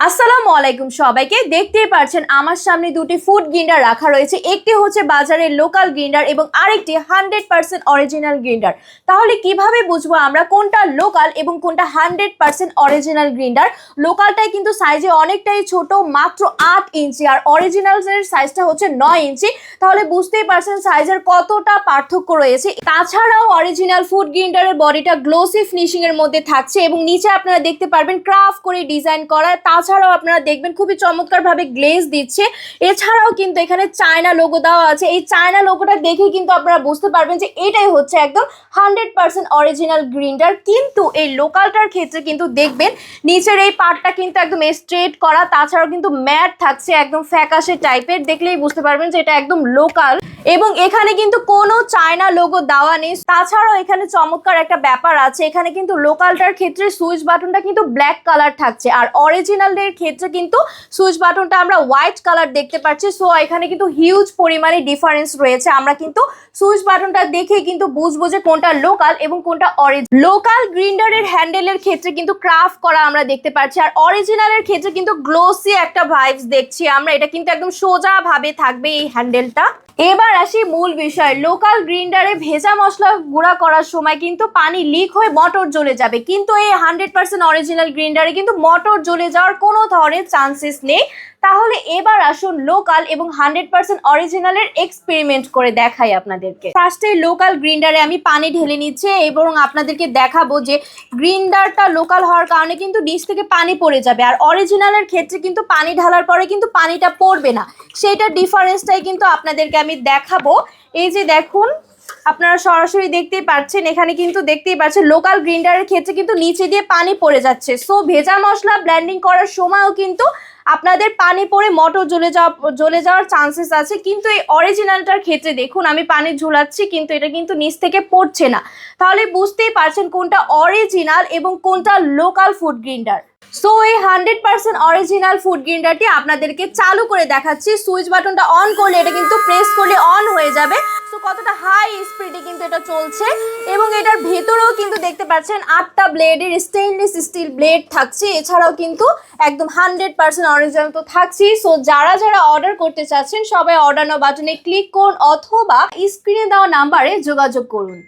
আসসালামু আলাইকুম সবাইকে। দেখতেই পাচ্ছেন আমার সামনে দুটি ফুড গ্রিন্ডার রাখা রয়েছে। একটি হচ্ছে বাজারের লোকাল গ্রিন্ডার এবং আরেকটি 100% অরিজিনাল গ্রিন্ডার। তাহলে কিভাবে বুঝবো আমরা কোনটা লোকাল এবং কোনটা 100% অরিজিনাল গ্রিন্ডার? লোকালটাই কিন্তু সাইজে অনেকটাই ছোট, মাত্র 8 ইঞ্চি, আর অরিজিনালের সাইজটা হচ্ছে 9 ইঞ্চি। তাহলে বুঝতেই পারছেন সাইজের কতটা পার্থক্য রয়েছে। তাছাড়াও অরিজিনাল ফুড গ্রিন্ডারের বডিটা গ্লোসি ফিনিশিং এর মধ্যে থাকছে এবং নিচে আপনারা দেখতে পারবেন ক্রাফট করে ডিজাইন করা। তাছাড়াও আপনারা দেখবেন খুবই চমৎকার ভাবে গ্লেজ দিচ্ছে। এছাড়াও কিন্তু এখানে চায়না লোগো দেওয়া আছে। এই চায়না লোগোটা দেখে কিন্তু আপনারা বুঝতে পারবেন যে এটাই হচ্ছে একদম 100% অরিজিনাল গ্রিন্ডার। কিন্তু এই লোকালটার ক্ষেত্রে কিন্তু দেখবেন নিচের এই পার্টটা কিন্তু একদম স্ট্রেট করা, তাছাড়াও কিন্তু ম্যাট থাকছে একদম ফ্যাকাশে টাইপের। দেখলেই বুঝতে পারবেন যে এটা একদম লোকাল এবং এখানে কিন্তু কোনো চায়না লোগো দেওয়া নেই। তাছাড়াও এখানে চমৎকার একটা ব্যাপার আছে, এখানে কিন্তু লোকালটার ক্ষেত্রে সুইচ বাটনটা কিন্তু ব্ল্যাক কালার থাকছে, আর অরিজিনালের ক্ষেত্রে কিন্তু সুইচ বাটনটা আমরা হোয়াইট কালার দেখতে পাচ্ছি। সো এখানে কিন্তু হিউজ পরিমাণে ডিফারেন্স রয়েছে। আমরা কিন্তু সুইচ বাটনটা দেখে কিন্তু বুঝবো যে কোনটা লোকাল এবং কোনটা অরিজিনাল। লোকাল গ্রিন্ডারের হ্যান্ডেলের ক্ষেত্রে কিন্তু ক্রাফট করা আমরা দেখতে পাচ্ছি, আর অরিজিনালের ক্ষেত্রে কিন্তু গ্লোসি একটা ভাইবস দেখছি আমরা। এটা কিন্তু একদম সোজা ভাবে থাকবে এই হ্যান্ডেলটা। এবার আসি মূল বিষয়। লোকাল গ্রিন্ডারে ভেজা মশলা গুঁড়া করার সময় কিন্তু পানি লিক হয়ে মোটর জ্বলে যাবে, কিন্তু এই 100% অরিজিনাল গ্রিন্ডারে কিন্তু মোটর জ্বলে যাওয়ার কোনো ধরনের চান্সেস নেই। তাহলে এবার আসুন লোকাল এবং 100% অরিজিনালের এক্সপেরিমেন্ট করে দেখাই আপনাদেরকে। ফার্স্টে লোকাল গ্রিন্ডারে আমি পানি ঢেলে নিচ্ছি এবং আপনাদেরকে দেখাবো যে গ্রিন্ডারটা লোকাল হওয়ার কারণে কিন্তু নিচ থেকে পানি পড়ে যাবে, আর অরিজিনালের ক্ষেত্রে কিন্তু পানি ঢালার পরে কিন্তু পানিটা পড়বে না। সেইটার ডিফারেন্সটাই কিন্তু আপনাদেরকে আমি দেখাবো। এই যে দেখুন, আপনারা সরাসরি দেখতেই পাচ্ছেন, এখানে কিন্তু দেখতেই পাচ্ছেন লোকাল গ্রিন্ডারের ক্ষেত্রে কিন্তু নিচে দিয়ে পানি পড়ে যাচ্ছে। সো ভেজা মশলা ব্লেন্ডিং করার সময়ও কিন্তু আপনাদের পানি পড়ে মোটর জ্বলে যাওয়ার চান্সেস আছে। কিন্তু এই অরিজিনালটার ক্ষেত্রে দেখুন আমি পানি ঝুলাচ্ছি কিন্তু এটা কিন্তু নিচ থেকে পড়ছে না। তাহলে বুঝতেই পারছেন কোনটা অরিজিনাল এবং কোনটা লোকাল ফুড গ্রিন্ডার। সো এই 100% অরিজিনাল ফুড গ্রিন্ডারটি আপনাদেরকে চালু করে দেখাচ্ছি। সুইচ বাটনটা অন করলে এটা কিন্তু প্রেস করলে অন হয়ে যাবে। সো কতটা হাই স্পিডে কিন্তু এটা চলছে এবং এটার ভেতরেও কিন্তু দেখতে পাচ্ছেন 8টা ব্লেডের স্টেইনলেস স্টিল ব্লেড থাকছে। এছাড়াও কিন্তু একদম 100% অরিজিনাল তো থাকছি। সো যারা অর্ডার করতে চাচ্ছেন সবাই অর্ডার নাও বাটনে ক্লিক করুন অথবা স্ক্রিনে দেওয়া নাম্বারে যোগাযোগ করুন।